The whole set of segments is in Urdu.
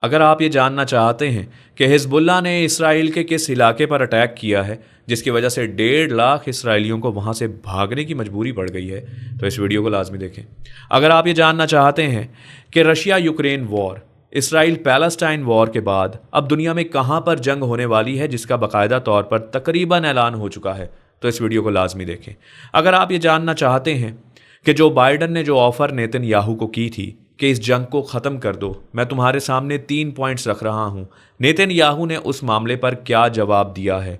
اگر آپ یہ جاننا چاہتے ہیں کہ حزب اللہ نے اسرائیل کے کس علاقے پر اٹیک کیا ہے جس کی وجہ سے 1.5 لاکھ اسرائیلیوں کو وہاں سے بھاگنے کی مجبوری پڑ گئی ہے، تو اس ویڈیو کو لازمی دیکھیں۔ اگر آپ یہ جاننا چاہتے ہیں کہ رشیا یوکرین وار، اسرائیل پیلسٹائن وار کے بعد اب دنیا میں کہاں پر جنگ ہونے والی ہے جس کا باقاعدہ طور پر تقریباً اعلان ہو چکا ہے، تو اس ویڈیو کو لازمی دیکھیں۔ اگر آپ یہ جاننا چاہتے ہیں کہ جو بائیڈن نے جو آفر نیتن یاہو کو کی تھی کہ اس جنگ کو ختم کر دو، میں تمہارے سامنے 3 پوائنٹس رکھ رہا ہوں، نیتن یاہو نے اس معاملے پر کیا جواب دیا ہے،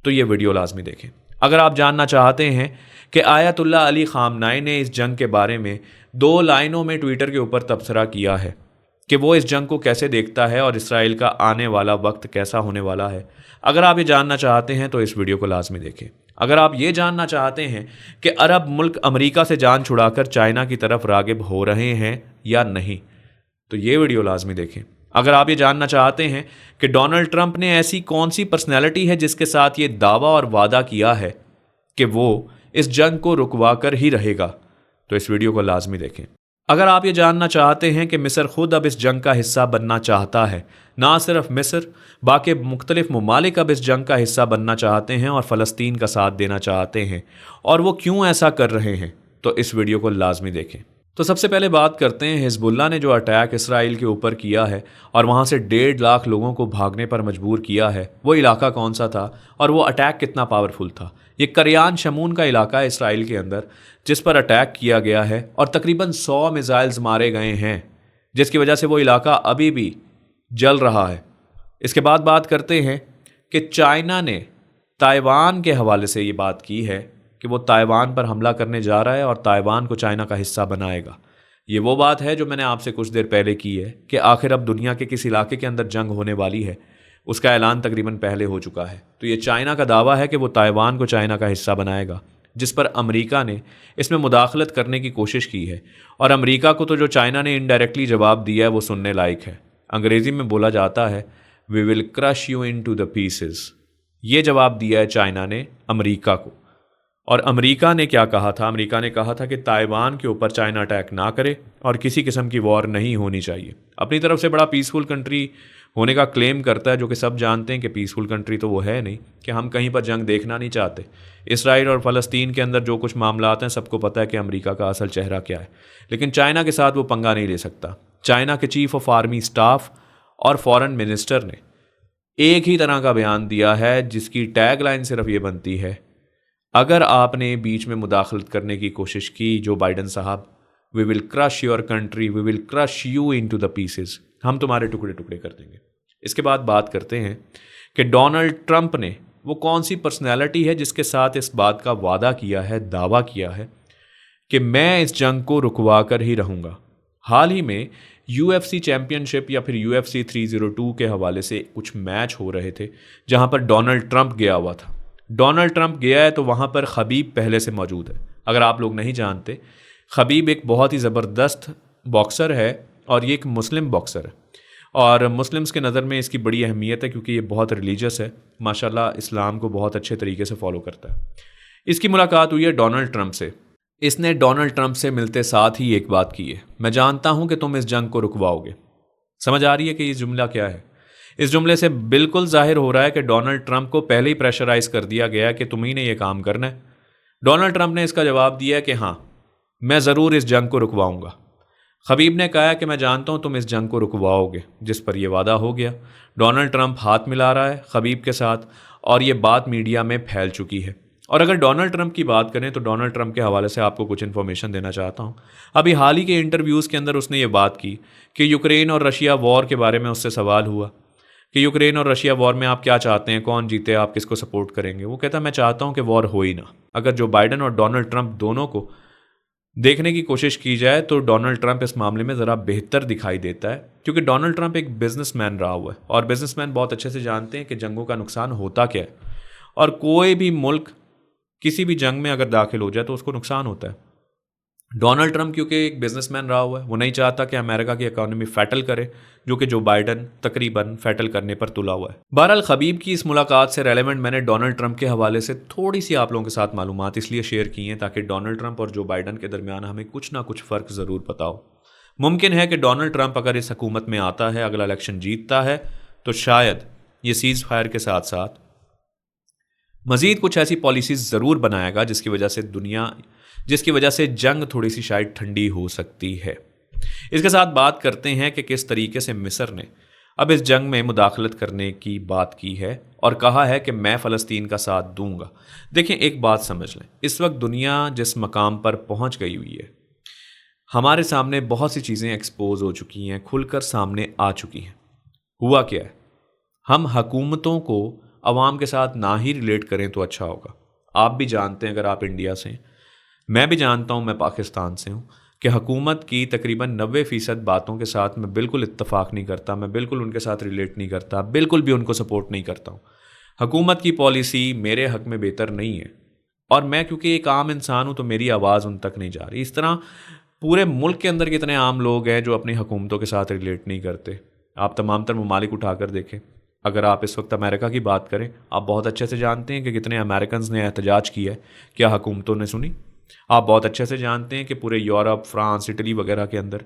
تو یہ ویڈیو لازمی دیکھیں۔ اگر آپ جاننا چاہتے ہیں کہ آیت اللہ علی خامنائی نے اس جنگ کے بارے میں 2 لائنوں میں ٹویٹر کے اوپر تبصرہ کیا ہے کہ وہ اس جنگ کو کیسے دیکھتا ہے اور اسرائیل کا آنے والا وقت کیسا ہونے والا ہے، اگر آپ یہ جاننا چاہتے ہیں تو اس ویڈیو کو لازمی دیکھیں۔ اگر آپ یہ جاننا چاہتے ہیں کہ عرب ملک امریکہ سے جان چھڑا کر چائنا کی طرف راغب ہو رہے ہیں یا نہیں، تو یہ ویڈیو لازمی دیکھیں۔ اگر آپ یہ جاننا چاہتے ہیں کہ ڈونلڈ ٹرمپ نے ایسی کون سی پرسنالٹی ہے جس کے ساتھ یہ دعویٰ اور وعدہ کیا ہے کہ وہ اس جنگ کو رکوا کر ہی رہے گا، تو اس ویڈیو کو لازمی دیکھیں۔ اگر آپ یہ جاننا چاہتے ہیں کہ مصر خود اب اس جنگ کا حصہ بننا چاہتا ہے، نہ صرف مصر، باقی مختلف ممالک اب اس جنگ کا حصہ بننا چاہتے ہیں اور فلسطین کا ساتھ دینا چاہتے ہیں، اور وہ کیوں ایسا کر رہے ہیں، تو اس ویڈیو کو لازمی دیکھیں۔ تو سب سے پہلے بات کرتے ہیں حزب اللہ نے جو اٹیک اسرائیل کے اوپر کیا ہے اور وہاں سے 1.5 لاکھ لوگوں کو بھاگنے پر مجبور کیا ہے، وہ علاقہ کون سا تھا اور وہ اٹیک کتنا پاورفل تھا۔ یہ کریان شمون کا علاقہ ہے اسرائیل کے اندر جس پر اٹیک کیا گیا ہے اور تقریباً 100 میزائلز مارے گئے ہیں، جس کی وجہ سے وہ علاقہ ابھی بھی جل رہا ہے۔ اس کے بعد بات کرتے ہیں کہ چائنا نے تائیوان کے حوالے سے یہ بات کی ہے کہ وہ تائیوان پر حملہ کرنے جا رہا ہے اور تائیوان کو چائنا کا حصہ بنائے گا۔ یہ وہ بات ہے جو میں نے آپ سے کچھ دیر پہلے کی ہے کہ آخر اب دنیا کے کس علاقے کے اندر جنگ ہونے والی ہے، اس کا اعلان تقریباً پہلے ہو چکا ہے۔ تو یہ چائنا کا دعویٰ ہے کہ وہ تائیوان کو چائنا کا حصہ بنائے گا، جس پر امریکہ نے اس میں مداخلت کرنے کی کوشش کی ہے، اور امریکہ کو تو جو چائنا نے انڈائریکٹلی جواب دیا ہے وہ سننے لائق ہے۔ انگریزی میں بولا جاتا ہے "We will crush you into the pieces"۔ یہ جواب دیا ہے چائنا نے امریکہ کو۔ اور امریکہ نے کیا کہا تھا؟ امریکہ نے کہا تھا کہ تائیوان کے اوپر چائنا اٹیک نہ کرے اور کسی قسم کی وار نہیں ہونی چاہیے۔ اپنی طرف سے بڑا پیسفل کنٹری ہونے کا کلیم کرتا ہے، جو کہ سب جانتے ہیں کہ پیسفل کنٹری تو وہ ہے نہیں، کہ ہم کہیں پر جنگ دیکھنا نہیں چاہتے۔ اسرائیل اور فلسطین کے اندر جو کچھ معاملات ہیں سب کو پتہ ہے کہ امریکہ کا اصل چہرہ کیا ہے، لیکن چائنا کے ساتھ وہ پنگا نہیں لے سکتا۔ چائنا کے چیف آف آرمی اسٹاف اور فارن منسٹر نے ایک ہی طرح کا بیان دیا ہے جس کی ٹیگ لائن صرف یہ بنتی ہے: اگر آپ نے بیچ میں مداخلت کرنے کی کوشش کی جو بائیڈن صاحب، "We will crush your country, we will crush you into the pieces"، ہم تمہارے ٹکڑے ٹکڑے کر دیں گے۔ اس کے بعد بات کرتے ہیں کہ ڈونلڈ ٹرمپ نے وہ کون سی پرسنالٹی ہے جس کے ساتھ اس بات کا وعدہ کیا ہے، دعویٰ کیا ہے کہ میں اس جنگ کو رکوا کر ہی رہوں گا۔ حال ہی میں UFC چیمپئن شپ یا پھر UFC 302 کے حوالے سے کچھ میچ ہو رہے تھے جہاں پر ڈونلڈ ٹرمپ گیا ہوا تھا۔ ڈونلڈ ٹرمپ گیا ہے تو وہاں پر خبیب پہلے سے موجود ہے۔ اگر آپ لوگ نہیں جانتے، خبیب ایک بہت ہی زبردست باکسر ہے اور یہ ایک مسلم باکسر ہے، اور مسلمز کے نظر میں اس کی بڑی اہمیت ہے کیونکہ یہ بہت ریلیجس ہے، ماشاءاللہ اسلام کو بہت اچھے طریقے سے فالو کرتا ہے۔ اس کی ملاقات ہوئی ہے ڈونلڈ ٹرمپ سے۔ اس نے ڈونلڈ ٹرمپ سے ملتے ساتھ ہی ایک بات کی ہے: میں جانتا ہوں کہ تم اس جنگ کو رکواؤ گے۔ سمجھ آ رہی ہے کہ یہ جملہ کیا ہے؟ اس جملے سے بالکل ظاہر ہو رہا ہے کہ ڈونلڈ ٹرمپ کو پہلے ہی پریشرائز کر دیا گیا کہ تم ہی نے یہ کام کرنا ہے۔ ڈونلڈ ٹرمپ نے اس کا جواب دیا کہ ہاں، میں ضرور اس جنگ کو رکواؤں گا۔ خبیب نے کہا کہ میں جانتا ہوں تم اس جنگ کو رکواؤ گے، جس پر یہ وعدہ ہو گیا۔ ڈونلڈ ٹرمپ ہاتھ ملا رہا ہے خبیب کے ساتھ اور یہ بات میڈیا میں پھیل چکی ہے۔ اور اگر ڈونلڈ ٹرمپ کی بات کریں تو ڈونلڈ ٹرمپ کے حوالے سے آپ کو کچھ انفارمیشن دینا چاہتا ہوں۔ ابھی حال ہی کے انٹرویوز کے اندر اس نے یہ بات کی کہ یوکرین اور رشیا وار کے بارے میں اس سے سوال ہوا کہ یوکرین اور رشیا وار میں آپ کیا چاہتے ہیں، کون جیتے، آپ کس کو سپورٹ کریں گے؟ وہ کہتا ہے میں چاہتا ہوں کہ وار ہو ہی نہ۔ اگر جو بائیڈن اور ڈونلڈ ٹرمپ دونوں کو دیکھنے کی کوشش کی جائے تو ڈونلڈ ٹرمپ اس معاملے میں ذرا بہتر دکھائی دیتا ہے، کیونکہ ڈونلڈ ٹرمپ ایک بزنس مین رہا ہوا ہے اور بزنس مین بہت اچھے سے جانتے ہیں کہ جنگوں کا نقصان ہوتا کیا ہے، اور کوئی بھی ملک کسی بھی جنگ میں اگر داخل ہو جائے تو اس کو نقصان ہوتا ہے۔ ڈونلڈ ٹرمپ کیونکہ ایک بزنس مین رہا ہوا ہے، وہ نہیں چاہتا کہ امریکہ کی اکانومی فیٹل کرے، جو کہ جو بائیڈن تقریباً فیٹل کرنے پر تلا ہوا ہے۔ بہرحال خبیب کی اس ملاقات سے ریلیونٹ میں نے ڈونلڈ ٹرمپ کے حوالے سے تھوڑی سی آپ لوگوں کے ساتھ معلومات اس لیے شیئر کی ہیں تاکہ ڈونلڈ ٹرمپ اور جو بائیڈن کے درمیان ہمیں کچھ نہ کچھ فرق ضرور پتا ہو۔ ممکن ہے کہ ڈونلڈ ٹرمپ اگر اس حکومت میں آتا ہے، اگلا الیکشن جیتتا ہے، تو شاید یہ سیز فائر کے ساتھ ساتھ مزید کچھ ایسی پالیسیز ضرور بنائے گا جس کی وجہ سے جنگ تھوڑی سی شاید ٹھنڈی ہو سکتی ہے۔ اس کے ساتھ بات کرتے ہیں کہ کس طریقے سے مصر نے اب اس جنگ میں مداخلت کرنے کی بات کی ہے اور کہا ہے کہ میں فلسطین کا ساتھ دوں گا۔ دیکھیں، ایک بات سمجھ لیں، اس وقت دنیا جس مقام پر پہنچ گئی ہوئی ہے، ہمارے سامنے بہت سی چیزیں ایکسپوز ہو چکی ہیں، کھل کر سامنے آ چکی ہیں۔ ہوا کیا ہے؟ ہم حکومتوں کو عوام کے ساتھ نہ ہی ریلیٹ کریں تو اچھا ہوگا۔ آپ بھی جانتے ہیں، اگر آپ انڈیا سے ہیں، میں بھی جانتا ہوں، میں پاکستان سے ہوں، کہ حکومت کی تقریباً 90% باتوں کے ساتھ میں بالکل اتفاق نہیں کرتا، میں بالکل ان کے ساتھ ریلیٹ نہیں کرتا، بالکل بھی ان کو سپورٹ نہیں کرتا ہوں۔ حکومت کی پالیسی میرے حق میں بہتر نہیں ہے، اور میں کیونکہ ایک عام انسان ہوں تو میری آواز ان تک نہیں جا رہی۔ اس طرح پورے ملک کے اندر کتنے عام لوگ ہیں جو اپنی حکومتوں کے ساتھ ریلیٹ نہیں کرتے۔ آپ تمام تر ممالک اٹھا کر دیکھیں، اگر آپ اس وقت امریکہ کی بات کریں، آپ بہت اچھے سے جانتے ہیں کہ کتنے امریکنز نے احتجاج کیا ہے، کیا حکومتوں نے سنی؟ آپ بہت اچھے سے جانتے ہیں کہ پورے یورپ، فرانس، اٹلی وغیرہ کے اندر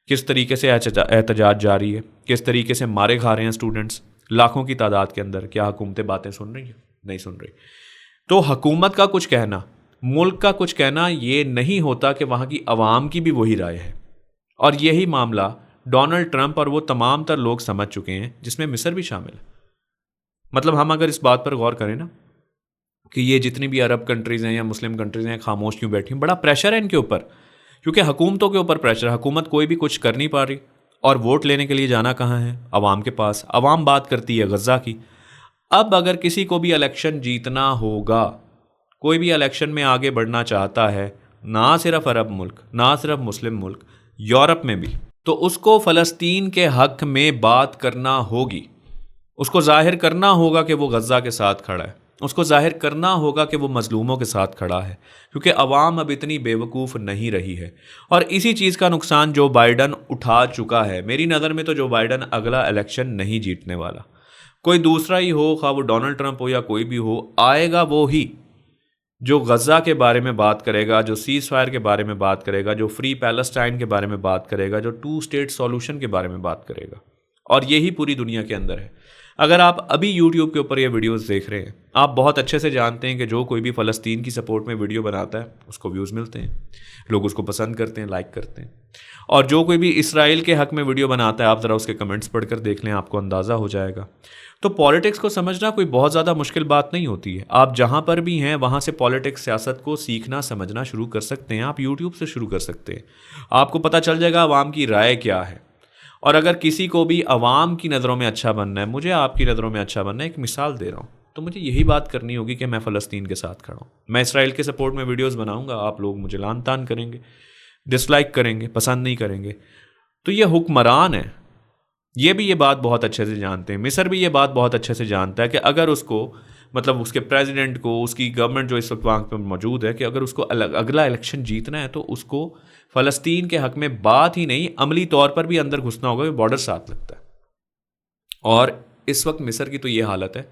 کس طریقے سے احتجاج جاری ہے، کس طریقے سے مارے کھا رہے ہیں اسٹوڈنٹس لاکھوں کی تعداد کے اندر۔ کیا حکومتیں باتیں سن رہی ہیں؟ نہیں سن رہی۔ تو حکومت کا کچھ کہنا، ملک کا کچھ کہنا یہ نہیں ہوتا کہ وہاں کی عوام کی بھی وہی رائے ہے، اور یہی معاملہ ڈونلڈ ٹرمپ اور وہ تمام تر لوگ سمجھ چکے ہیں، جس میں مصر بھی شامل ہے۔ مطلب ہم اگر اس بات پر غور کریں نا کہ یہ جتنی بھی عرب کنٹریز ہیں یا مسلم کنٹریز ہیں، خاموش کیوں بیٹھی ہیں؟ بڑا پریشر ہے ان کے اوپر، کیونکہ حکومتوں کے اوپر پریشر ہے۔ حکومت کوئی بھی کچھ کر نہیں پا رہی، اور ووٹ لینے کے لیے جانا کہاں ہے؟ عوام کے پاس۔ عوام بات کرتی ہے غزہ کی۔ اب اگر کسی کو بھی الیکشن جیتنا ہوگا، کوئی بھی الیکشن میں آگے بڑھنا چاہتا ہے، نہ صرف عرب ملک، نہ صرف مسلم ملک، یورپ میں بھی، تو اس کو فلسطین کے حق میں بات کرنا ہوگی۔ اس کو ظاہر کرنا ہوگا کہ وہ غزہ کے ساتھ کھڑا ہے، اس کو ظاہر کرنا ہوگا کہ وہ مظلوموں کے ساتھ کھڑا ہے، کیونکہ عوام اب اتنی بے وقوف نہیں رہی ہے۔ اور اسی چیز کا نقصان جو بائیڈن اٹھا چکا ہے۔ میری نظر میں تو جو بائیڈن اگلا الیکشن نہیں جیتنے والا، کوئی دوسرا ہی ہو، خواہ وہ ڈونلڈ ٹرمپ ہو یا کوئی بھی ہو، آئے گا وہی جو غزہ کے بارے میں بات کرے گا، جو سیز فائر کے بارے میں بات کرے گا، جو فری پیلسٹائن کے بارے میں بات کرے گا، جو 2 اسٹیٹ سولوشن کے بارے میں بات کرے گا۔ اور یہی پوری دنیا کے اندر ہے۔ اگر آپ ابھی یوٹیوب کے اوپر یہ ویڈیوز دیکھ رہے ہیں، آپ بہت اچھے سے جانتے ہیں کہ جو کوئی بھی فلسطین کی سپورٹ میں ویڈیو بناتا ہے اس کو ویوز ملتے ہیں، لوگ اس کو پسند کرتے ہیں، لائک کرتے ہیں۔ اور جو کوئی بھی اسرائیل کے حق میں ویڈیو بناتا ہے، آپ ذرا اس کے کمنٹس پڑھ کر دیکھ لیں، آپ کو اندازہ ہو جائے گا۔ تو پالیٹکس کو سمجھنا کوئی بہت زیادہ مشکل بات نہیں ہوتی ہے۔ آپ جہاں پر بھی ہیں وہاں سے پالیٹکس، سیاست کو سیکھنا سمجھنا شروع کر سکتے ہیں۔ آپ یوٹیوب سے شروع کر سکتے ہیں، آپ کو پتہ چل جائے گا عوام کی رائے کیا ہے۔ اور اگر کسی کو بھی عوام کی نظروں میں اچھا بننا ہے، مجھے آپ کی نظروں میں اچھا بننا ہے، ایک مثال دے رہا ہوں، تو مجھے یہی بات کرنی ہوگی کہ میں فلسطین کے ساتھ کھڑا ہوں۔ میں اسرائیل کے سپورٹ میں ویڈیوز بناؤں گا، آپ لوگ مجھے لان تان کریں گے، ڈس لائک کریں گے، پسند نہیں کریں گے۔ تو یہ حکمران ہے، یہ بھی یہ بات بہت اچھے سے جانتے ہیں۔ مصر بھی یہ بات بہت اچھے سے جانتا ہے کہ اگر اس کو، مطلب اس کے پریزیڈنٹ کو، اس کی گورنمنٹ جو اس وقت وہاں پہ موجود ہے، کہ اگر اس کو اگلا الیکشن جیتنا ہے تو اس کو فلسطین کے حق میں بات ہی نہیں، عملی طور پر بھی اندر گھسنا ہوگا، کہ بارڈر ساتھ لگتا ہے۔ اور اس وقت مصر کی تو یہ حالت ہے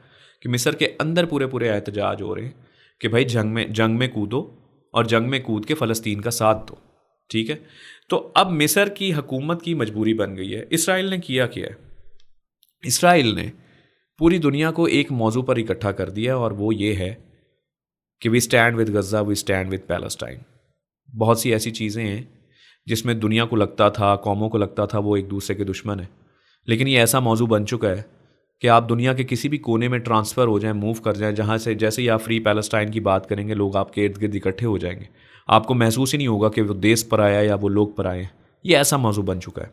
کہ مصر کے اندر پورے احتجاج ہو رہے ہیں کہ بھائی جنگ میں کودو، اور جنگ میں کود کے فلسطین کا ساتھ دو، ٹھیک ہے؟ تو اب مصر کی حکومت کی مجبوری بن گئی ہے۔ اسرائیل نے کیا ہے؟ اسرائیل نے پوری دنیا کو ایک موضوع پر اکٹھا کر دیا، اور وہ یہ ہے کہ we stand with Gaza, we stand with Palestine. بہت سی ایسی چیزیں ہیں جس میں دنیا کو لگتا تھا، قوموں کو لگتا تھا وہ ایک دوسرے کے دشمن ہیں، لیکن یہ ایسا موضوع بن چکا ہے کہ آپ دنیا کے کسی بھی کونے میں ٹرانسفر ہو جائیں، موو کر جائیں، جہاں سے جیسے ہی آپ فری پیلسٹائن کی بات کریں گے، لوگ آپ کے ارد گرد اکٹھے ہو جائیں گے، آپ کو محسوس ہی نہیں ہوگا کہ وہ دیس پر آیا یا وہ لوگ پر آئے ہیں۔ یہ ایسا موضوع بن چکا ہے۔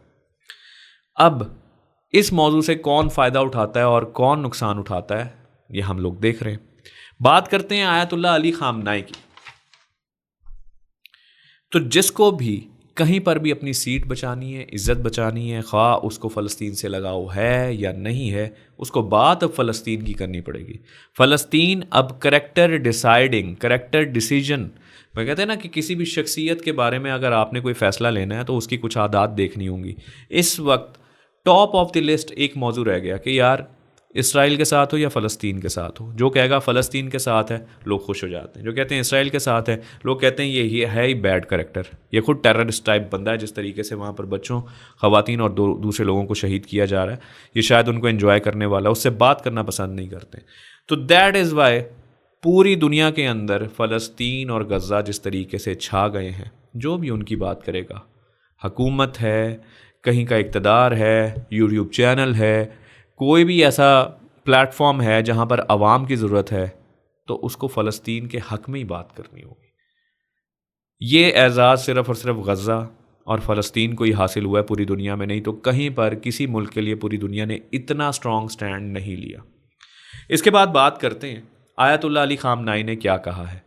اب اس موضوع سے کون فائدہ اٹھاتا ہے اور کون نقصان اٹھاتا ہے، یہ ہم لوگ دیکھ رہے ہیں۔ بات کرتے ہیں آیت اللہ علی خامنائی کی۔ تو جس کو بھی کہیں پر بھی اپنی سیٹ بچانی ہے، عزت بچانی ہے، خواہ اس کو فلسطین سے لگاؤ ہے یا نہیں ہے، اس کو بات اب فلسطین کی کرنی پڑے گی۔ فلسطین اب کریکٹر ڈیسیجن، وہ کہتے ہیں نا کہ کسی بھی شخصیت کے بارے میں اگر آپ نے کوئی فیصلہ لینا ہے تو اس کی کچھ عادات دیکھنی ہوں گی۔ اس وقت ٹاپ آف دی لسٹ ایک موضوع رہ گیا کہ یار اسرائیل کے ساتھ ہو یا فلسطین کے ساتھ ہو، جو کہے گا فلسطین کے ساتھ ہے لوگ خوش ہو جاتے ہیں، جو کہتے ہیں اسرائیل کے ساتھ ہے لوگ کہتے ہیں یہ ہے ہی بیڈ کریکٹر، یہ خود ٹیررسٹ ٹائپ بندہ ہے، جس طریقے سے وہاں پر بچوں، خواتین اور دوسرے لوگوں کو شہید کیا جا رہا ہے، یہ شاید ان کو انجوائے کرنے والا، اس سے بات کرنا پسند نہیں کرتے۔ تو دیٹ از وائی پوری دنیا کے اندر فلسطین اور غزہ جس طریقے سے چھا گئے ہیں، جو بھی ان کی بات کرے گا، حکومت ہے، کہیں کا اقتدار ہے، یوٹیوب چینل ہے، کوئی بھی ایسا پلیٹ فارم ہے جہاں پر عوام کی ضرورت ہے، تو اس کو فلسطین کے حق میں ہی بات کرنی ہوگی۔ یہ اعزاز صرف اور صرف غزہ اور فلسطین کو ہی حاصل ہوا ہے پوری دنیا میں، نہیں تو کہیں پر کسی ملک کے لیے پوری دنیا نے اتنا اسٹرانگ سٹینڈ نہیں لیا۔ اس کے بعد بات کرتے ہیں آیت اللہ علی خامنائی نے کیا کہا ہے۔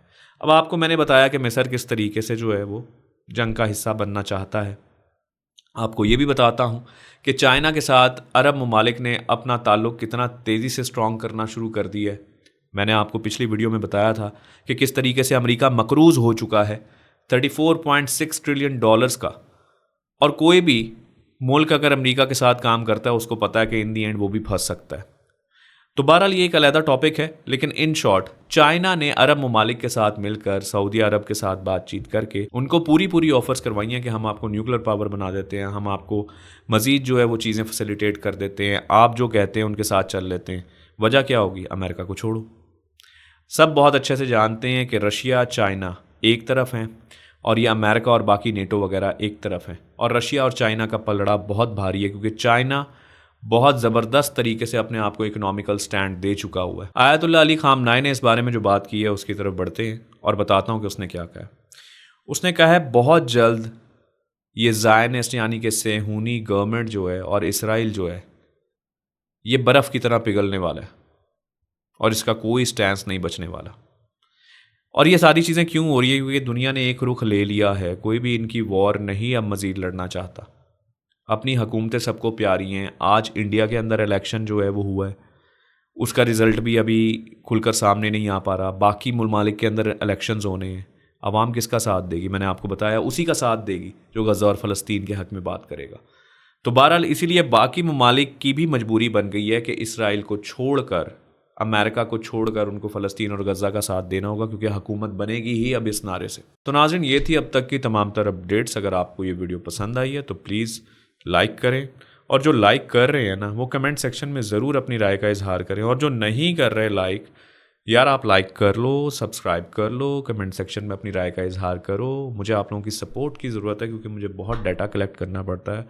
اب آپ کو میں نے بتایا کہ مصر کس طریقے سے جو ہے وہ جنگ کا حصہ بننا چاہتا ہے، آپ کو یہ بھی بتاتا ہوں کہ چائنا کے ساتھ عرب ممالک نے اپنا تعلق کتنا تیزی سے اسٹرانگ کرنا شروع کر دیا ہے۔ میں نے آپ کو پچھلی ویڈیو میں بتایا تھا کہ کس طریقے سے امریکہ مقروض ہو چکا ہے 34.6 ٹریلین ڈالرز کا، اور کوئی بھی ملک اگر امریکہ کے ساتھ کام کرتا ہے اس کو پتا ہے کہ ان دی اینڈ وہ بھی پھنس سکتا ہے۔ تو بہرحال یہ ایک علیحدہ ٹاپک ہے، لیکن ان شارٹ چائنا نے عرب ممالک کے ساتھ مل کر سعودی عرب کے ساتھ بات چیت کر کے ان کو پوری آفرز کروائی ہیں کہ ہم آپ کو نیوکلیر پاور بنا دیتے ہیں، ہم آپ کو مزید جو ہے وہ چیزیں فیسیلیٹیٹ کر دیتے ہیں، آپ جو کہتے ہیں ان کے ساتھ چل لیتے ہیں۔ وجہ کیا ہوگی؟ امریکہ کو چھوڑو۔ سب بہت اچھے سے جانتے ہیں کہ رشیا چائنا ایک طرف ہیں اور یہ امریکہ اور باقی نیٹو وغیرہ ایک طرف ہیں، اور رشیا اور چائنا کا پلڑا بہت بھاری ہے کیونکہ چائنا بہت زبردست طریقے سے اپنے آپ کو اکنامیکل سٹینڈ دے چکا ہوا ہے۔ آیت اللہ علی خامنائی نے اس بارے میں جو بات کی ہے اس کی طرف بڑھتے ہیں اور بتاتا ہوں کہ اس نے کیا کہا ہے۔ اس نے کہا ہے بہت جلد یہ زائنسٹ یعنی کہ صہیونی گورنمنٹ جو ہے اور اسرائیل جو ہے یہ برف کی طرح پگھلنے والا ہے اور اس کا کوئی سٹینس نہیں بچنے والا۔ اور یہ ساری چیزیں کیوں ہو رہی ہے؟ کیونکہ دنیا نے ایک رخ لے لیا ہے، کوئی بھی ان کی وار نہیں اب مزید لڑنا چاہتا، اپنی حکومتیں سب کو پیاری ہیں۔ آج انڈیا کے اندر الیکشن جو ہے وہ ہوا ہے، اس کا رزلٹ بھی ابھی کھل کر سامنے نہیں آ پا رہا، باقی ممالک کے اندر الیکشنز ہونے ہیں، عوام کس کا ساتھ دے گی؟ میں نے آپ کو بتایا اسی کا ساتھ دے گی جو غزہ اور فلسطین کے حق میں بات کرے گا۔ تو بہرحال اسی لیے باقی ممالک کی بھی مجبوری بن گئی ہے کہ اسرائیل کو چھوڑ کر، امریکہ کو چھوڑ کر ان کو فلسطین اور غزہ کا ساتھ دینا ہوگا، کیونکہ حکومت بنے گی ہی اب اس نعرے سے۔ تو ناظرین یہ تھی اب تک کی تمام تر اپڈیٹس۔ اگر آپ کو یہ ویڈیو پسند آئی ہے تو پلیز لائک کریں، اور جو لائک کر رہے ہیں نا وہ کمنٹ سیکشن میں ضرور اپنی رائے کا اظہار کریں، اور جو نہیں کر رہے لائک، یار آپ لائک کر لو، سبسکرائب کر لو، کمنٹ سیکشن میں اپنی رائے کا اظہار کرو۔ مجھے آپ لوگوں کی سپورٹ کی ضرورت ہے کیونکہ مجھے بہت ڈیٹا کلیکٹ کرنا پڑتا ہے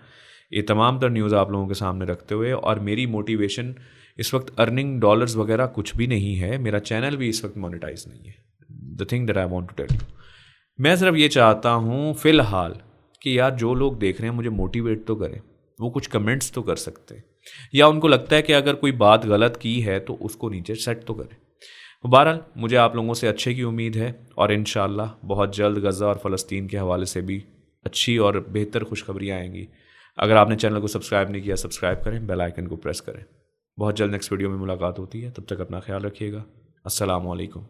یہ تمام تر نیوز آپ لوگوں کے سامنے رکھتے ہوئے، اور میری موٹیویشن اس وقت ارننگ ڈالرز وغیرہ کچھ بھی نہیں ہے، میرا چینل بھی اس وقت مونیٹائز نہیں ہے۔ the thing that I want to tell you، میں صرف یہ چاہتا ہوں فی الحال کہ یار جو لوگ دیکھ رہے ہیں مجھے موٹیویٹ تو کریں، وہ کچھ کمنٹس تو کر سکتے ہیں، یا ان کو لگتا ہے کہ اگر کوئی بات غلط کی ہے تو اس کو نیچے سیٹ تو کریں۔ بہرحال مجھے آپ لوگوں سے اچھے کی امید ہے، اور انشاءاللہ بہت جلد غزہ اور فلسطین کے حوالے سے بھی اچھی اور بہتر خوشخبریاں آئیں گی۔ اگر آپ نے چینل کو سبسکرائب نہیں کیا سبسکرائب کریں، بیل آئیکن کو پریس کریں۔ بہت جلد نیکسٹ ویڈیو میں ملاقات ہوتی ہے، تب تک اپنا خیال رکھیے گا۔ السلام علیکم۔